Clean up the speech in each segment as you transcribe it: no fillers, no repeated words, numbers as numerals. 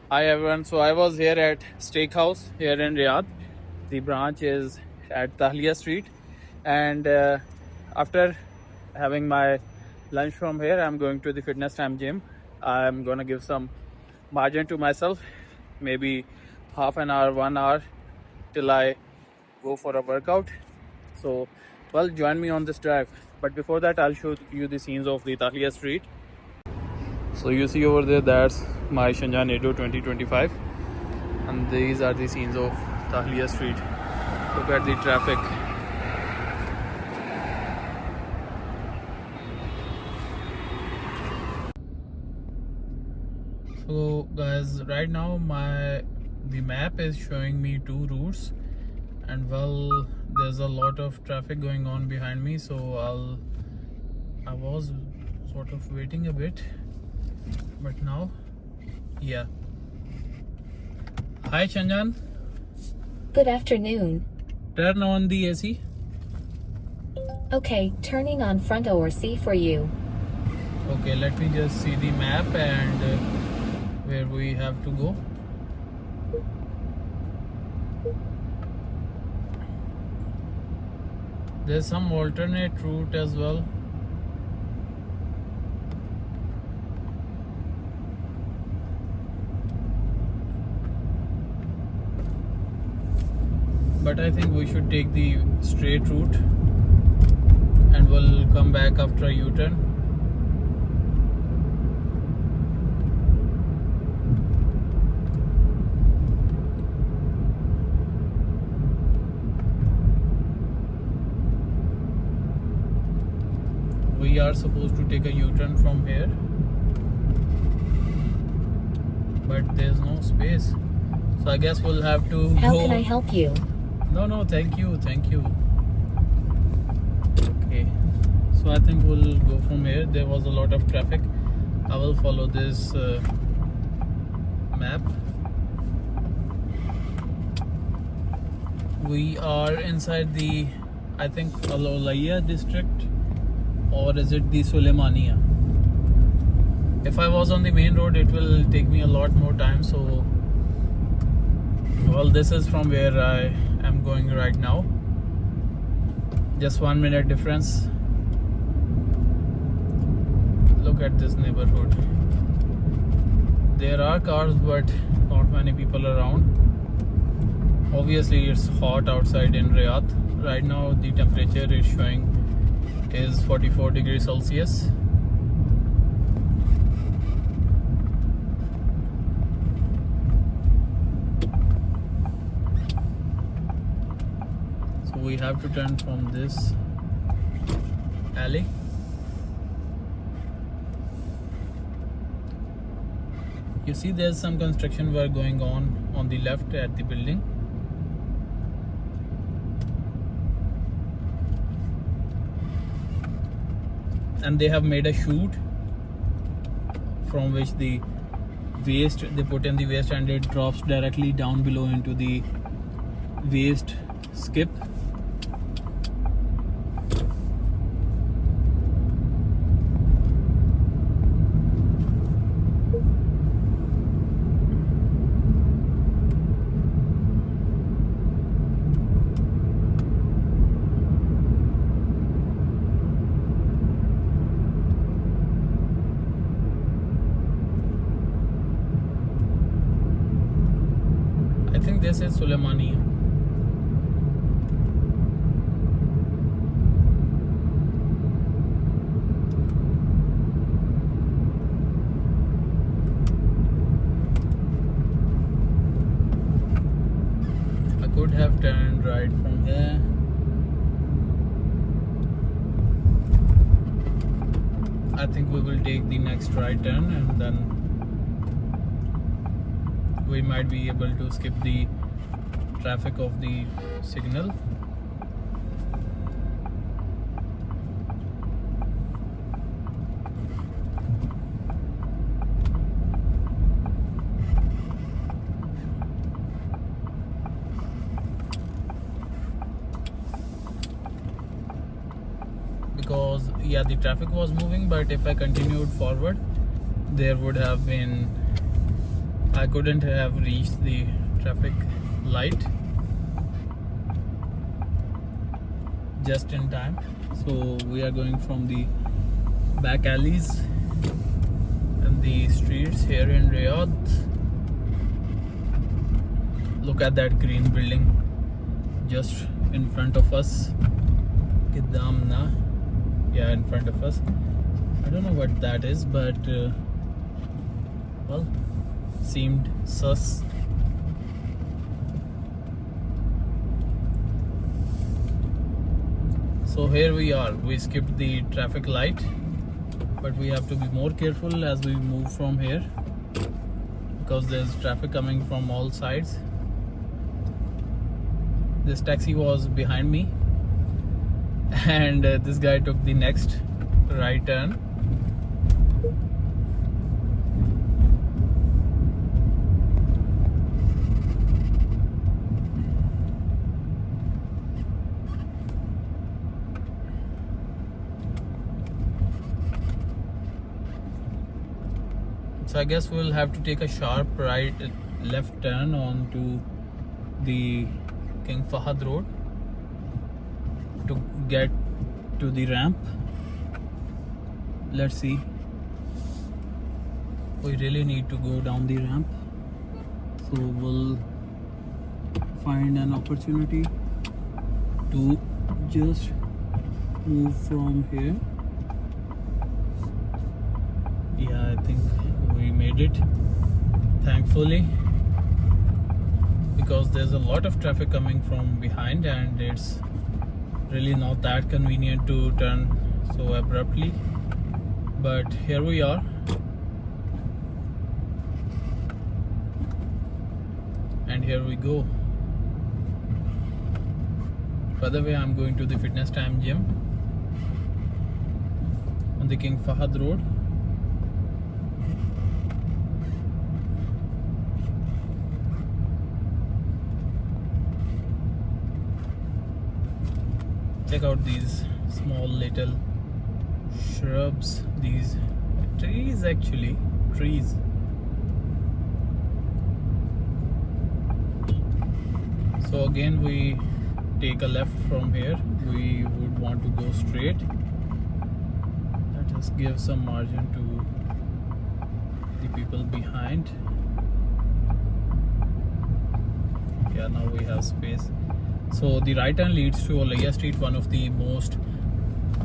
Hi everyone. So I was here at Steakhouse here in Riyadh. The branch is at Tahliya Street, and after having my lunch from here, I'm going to the Fitness Time gym. I'm gonna give some margin to myself, maybe half an hour, 1 hour, till I go for a workout. So, well, join me on this drive. But before that, I'll show you the scenes of the Tahliya Street. So you see over there, that's my Shanjan Edo 2025, and these are the scenes of Tahliya Street. Look at the traffic. So guys, right now the map is showing me two routes, and well, there's a lot of traffic going on behind me, so I was sort of waiting a bit, but now, yeah. Hi Shanjan, Good afternoon. turn on the AC. Okay, turning on front door C for you. Okay, let me just see the map and where we have to go. There's some alternate route as well. But I think we should take the straight route and we'll come back after a U-turn. We are supposed to take a U-turn from here, but there's no space, so I guess we'll have to How go. can I help you? No, thank you. Okay, so I think we'll go from here. There was a lot of traffic. I will follow this map. We are inside the, I think, Al Olaiya district, or is it the Suleimania? If I was on the main road, it will take me a lot more time. So, well, this is from where I am going right now. Just 1 minute difference. Look at this neighborhood. There are cars, but not many people around. Obviously, it's hot outside in Riyadh. Right now, the temperature is showing is 44 degrees Celsius. So we have to turn from this alley. You see there's some construction work going on the left at the building. And they have made a chute from which the waste, they put in the waste and it drops directly down below into the waste skip. I think this is Suleimania. I could have turned right from here. I think we will take the next right turn and then we might be able to skip the traffic of the signal. Because yeah, the traffic was moving, but if I continued forward, there would have been I couldn't have reached the traffic light just in time, so we are going from the back alleys and the streets here in Riyadh. Look at that green building just in front of us. Qidamna, yeah, in front of us. I don't know what that is, but well, seemed sus. So here we are. We skipped the traffic light, but we have to be more careful as we move from here because there's traffic coming from all sides. This taxi was behind me, and this guy took the next right turn. So I guess we'll have to take a sharp left turn onto the King Fahd Road to get to the ramp. Let's see. We really need to go down the ramp, so we'll find an opportunity to just move from here. Yeah, I think we made it, thankfully, because there's a lot of traffic coming from behind and it's really not that convenient to turn so abruptly. But here we are. And here we go. By the way, I'm going to the Fitness Time gym on the King Fahd Road. Check out these small little shrubs, these trees, actually trees. So again we take a left from here. We would want to go straight. Let us give some margin to the people behind. Yeah, now we have space. So the right turn leads to Alaya Street, one of the most,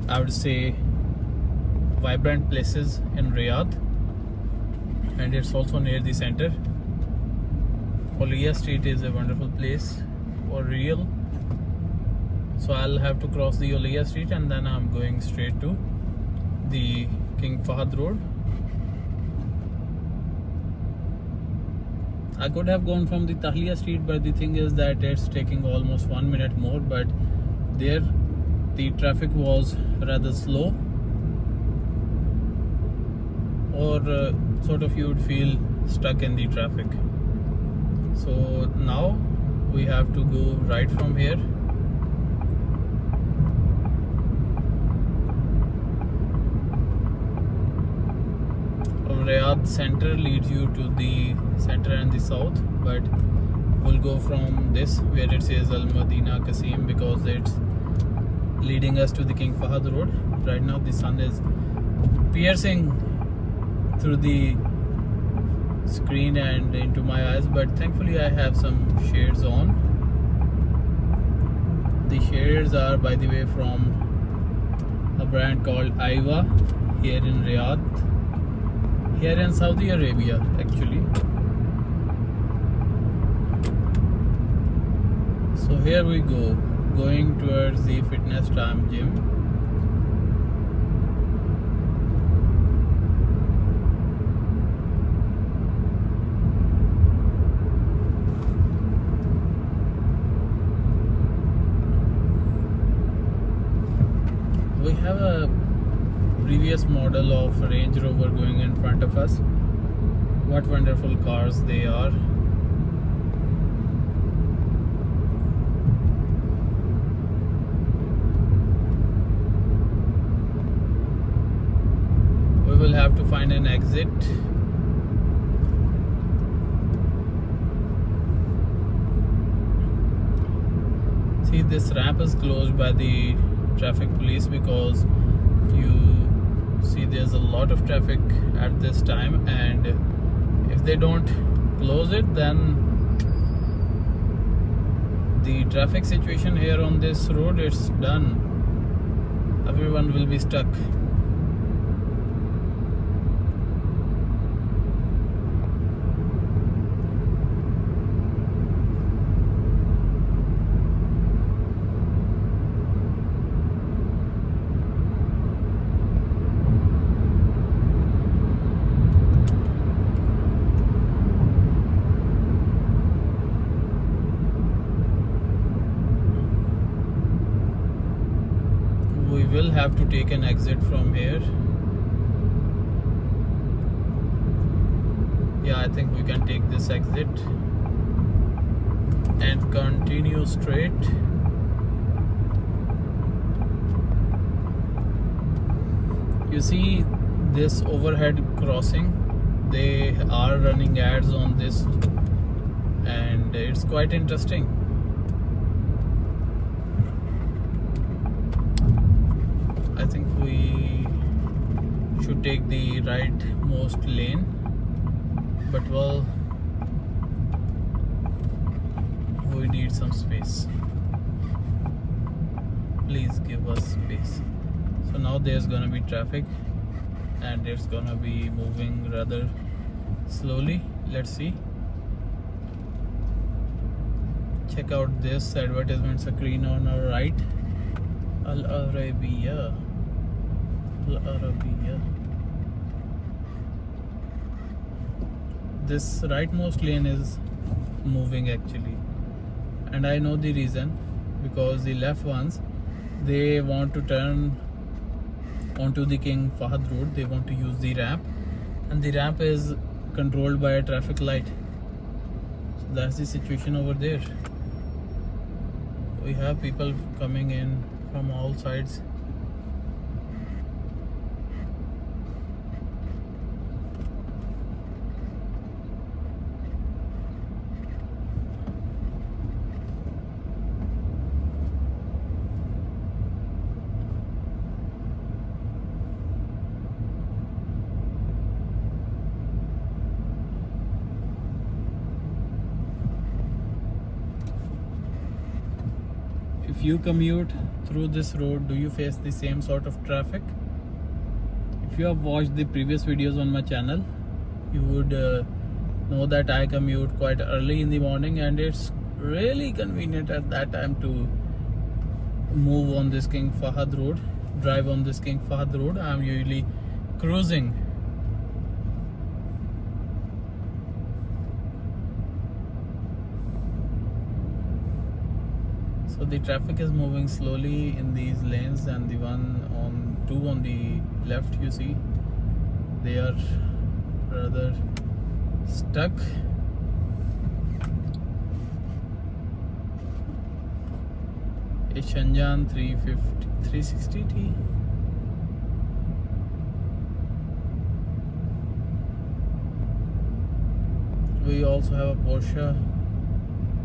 I would say, vibrant places in Riyadh, and it's also near the center. Alaya Street is a wonderful place for real. So I'll have to cross the Alaya Street and then I'm going straight to the King Fahd Road. I could have gone from the Tahliya Street, but the thing is that it's taking almost 1 minute more, but there the traffic was rather slow, or sort of you would feel stuck in the traffic. So now we have to go right from here. Riyadh center leads you to the center and the south, but we'll go from this where it says Al Madina Qasim because it's leading us to the King Fahd Road. Right now the sun is piercing through the screen and into my eyes, but thankfully I have some shades on. The shades are, by the way, from a brand called Aiwa here in Riyadh. Here in Saudi Arabia, actually. So here we go, going towards the Fitness Time gym. We have a previous model of Range Rover going in front of us. What wonderful cars they are. We will have to find an exit. See, this ramp is closed by the traffic police because you see there's a lot of traffic at this time, and if they don't close it, then the traffic situation here on this road, it's done. Everyone will be stuck. We will have to take an exit from here. Yeah, I think we can take this exit and continue straight. You see this overhead crossing, they are running ads on this, and it's quite interesting. I think we should take the rightmost lane, but well, we need some space. Please give us space. So now there's gonna be traffic and it's gonna be moving rather slowly. Let's see. Check out this advertisement screen on our right. Al Arabiya. Al Arabiya. This rightmost lane is moving actually, and I know the reason, because the left ones, they want to turn onto the King Fahd Road. They want to use the ramp, and the ramp is controlled by a traffic light. So that's the situation over there. We have people coming in from all sides. If you commute through this road, do you face the same sort of traffic? If you have watched the previous videos on my channel, you would know that I commute quite early in the morning, and it's really convenient at that time to move on this King Fahd Road, drive on this King Fahd Road. I'm usually cruising. So the traffic is moving slowly in these lanes, and the two on the left, you see, they are rather stuck. A Shenzhen 360T. We also have a Porsche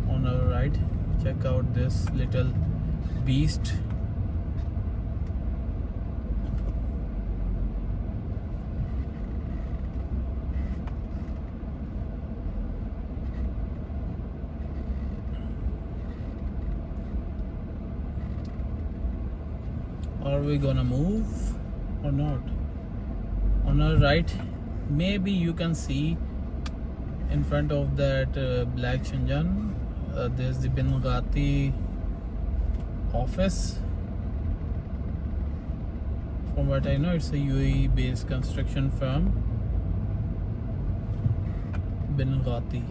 on our right. Check out this little beast. Are we gonna move or not? On our right, maybe you can see in front of that black Shenzhen, there's the Bin Ghati office. From what I know, it's a UAE based construction firm. Bin Ghati.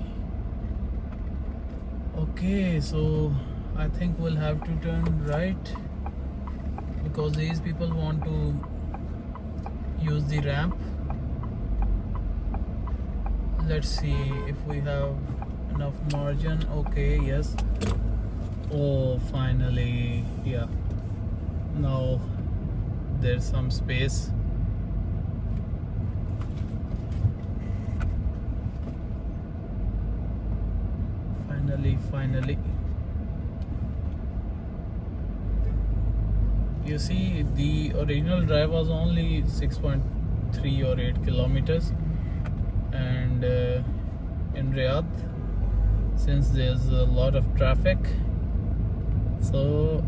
Okay, so I think we'll have to turn right, because these people want to use the ramp. Let's see if we have enough margin. Okay, yes. Oh, finally. Yeah, now there's some space. Finally. You see, the original drive was only 6.3 or 8 kilometers, and in Riyadh, since there's a lot of traffic, so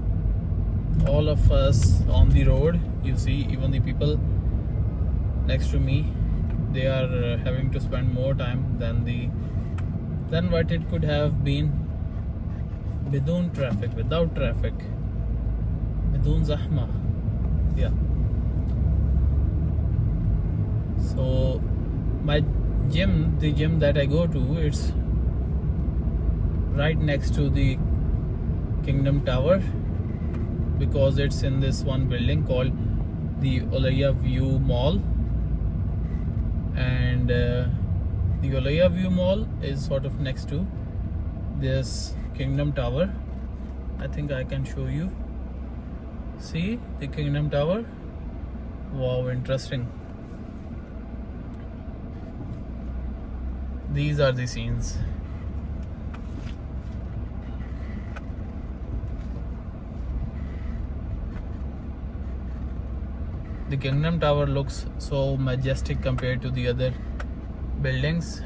all of us on the road, you see, even the people next to me, they are having to spend more time than what it could have been without traffic, بدون زحمة. Yeah. So my the gym that I go to, it's right next to the Kingdom Tower, because it's in this one building called the Olaya View Mall, and the Olaya View Mall is sort of next to this Kingdom Tower. I think I can show you. See the Kingdom Tower? Wow, interesting. These are the scenes. The Kingdom Tower looks so majestic compared to the other buildings.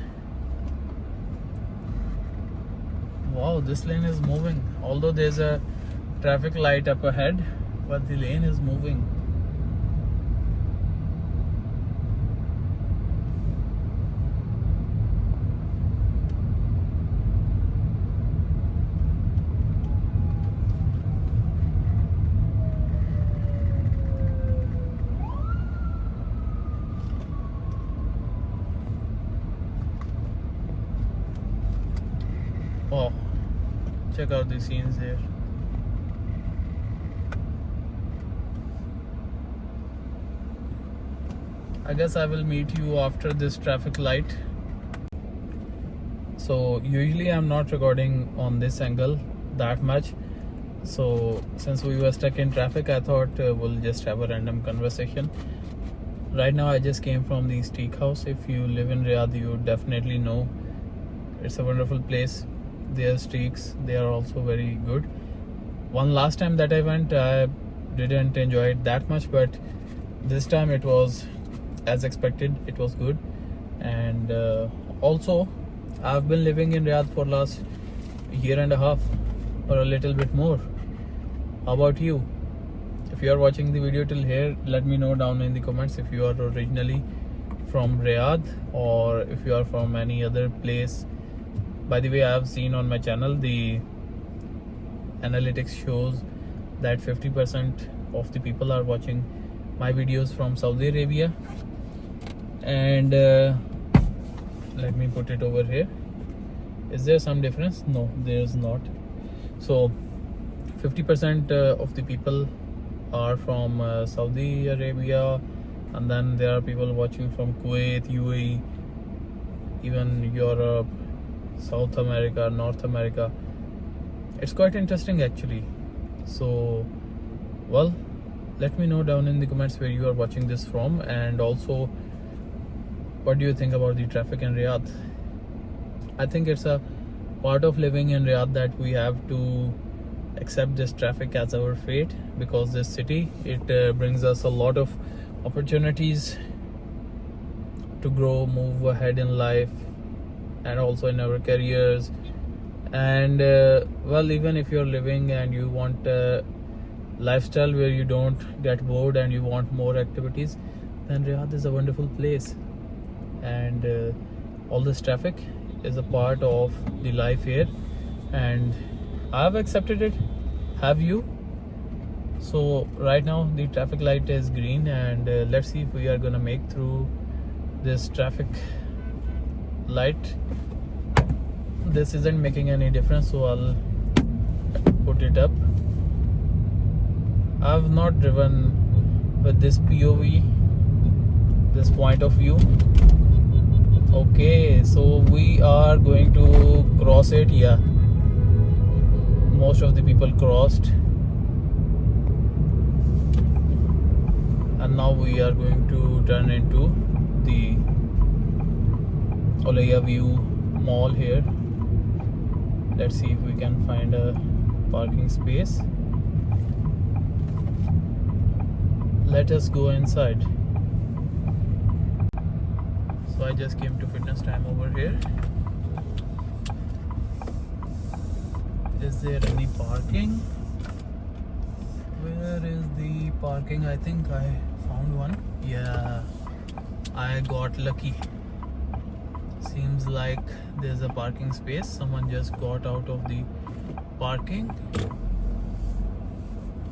Wow, this lane is moving. Although there's a traffic light up ahead, but the lane is moving. Wow, check out the scenes here. I guess I will meet you after this traffic light. So usually I'm not recording on this angle that much. So since we were stuck in traffic, I thought we'll just have a random conversation. Right now I just came from the Steak House. If you live in Riyadh, you definitely know it's a wonderful place. Their steaks, they are also very good. One last time that I went, I didn't enjoy it that much, but this time it was as expected. It was good. And also I've been living in Riyadh for last year and a half or a little bit more. How about you? If you are watching the video till here, let me know down in the comments if you are originally from Riyadh or if you are from any other place. By the way, I have seen on my channel the analytics shows that 50% of the people are watching my videos from Saudi Arabia. And let me put it over here. Is there some difference? No, there's not. So 50% of the people are from Saudi Arabia, and then there are people watching from Kuwait, UAE, even Europe, South America, North America. It's quite interesting actually. So, well, let me know down in the comments where you are watching this from, and also what do you think about the traffic in Riyadh. I think it's a part of living in Riyadh that we have to accept this traffic as our fate, because this city, it brings us a lot of opportunities to grow, move ahead in life, and also in our careers. And well, even if you're living and you want a lifestyle where you don't get bored and you want more activities, then Riyadh is a wonderful place. And all this traffic is a part of the life here, and I've accepted it. Have you? So right now the traffic light is green, and let's see if we are gonna make through this traffic light. This isn't making any difference, so I'll put it up. I've not driven with this POV, this point of view. Okay, so we are going to cross it. Yeah, most of the people crossed, and now we are going to turn into the Olaya View Mall here. Let's see if we can find a parking space. let us go inside. So I just came to Fitness Time over here. Is there any parking? Where is the parking? I think I found one. Yeah, I got lucky. Seems like there's a parking space. Someone just got out of the parking.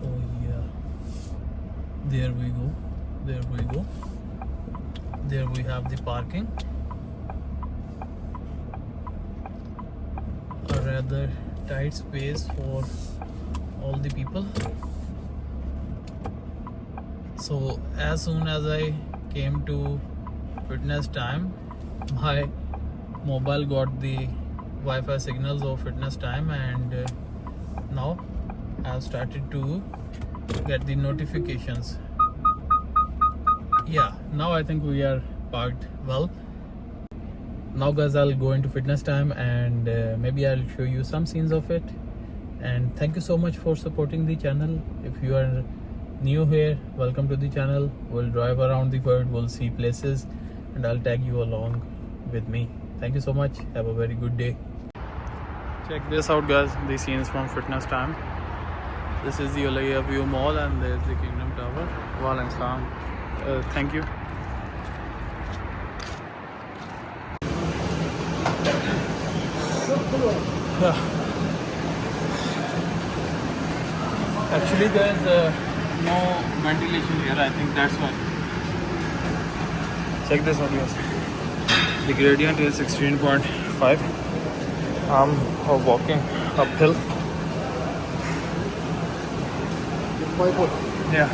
Oh yeah, there we go, there we go. There we have the parking. A rather tight space for all the people. So as soon as I came to Fitness Time, my mobile got the Wi-Fi signals of Fitness Time, and now I have started to get the notifications. Yeah, now I think we are parked well. Now guys, I'll go into Fitness Time and maybe I'll show you some scenes of it. And thank you so much for supporting the channel. If you are new here, welcome to the channel. We'll drive around the world, we'll see places, and I'll tag you along with me. Thank you so much. Have a very good day. Check this out guys, the scenes from Fitness Time. This is the Alaya View Mall and there's the Kingdom Tower. Walaikum Salam. Thank you. Actually there's no ventilation here, I think that's why. Check this out guys. The gradient is 16.5. I'm walking uphill. Yeah.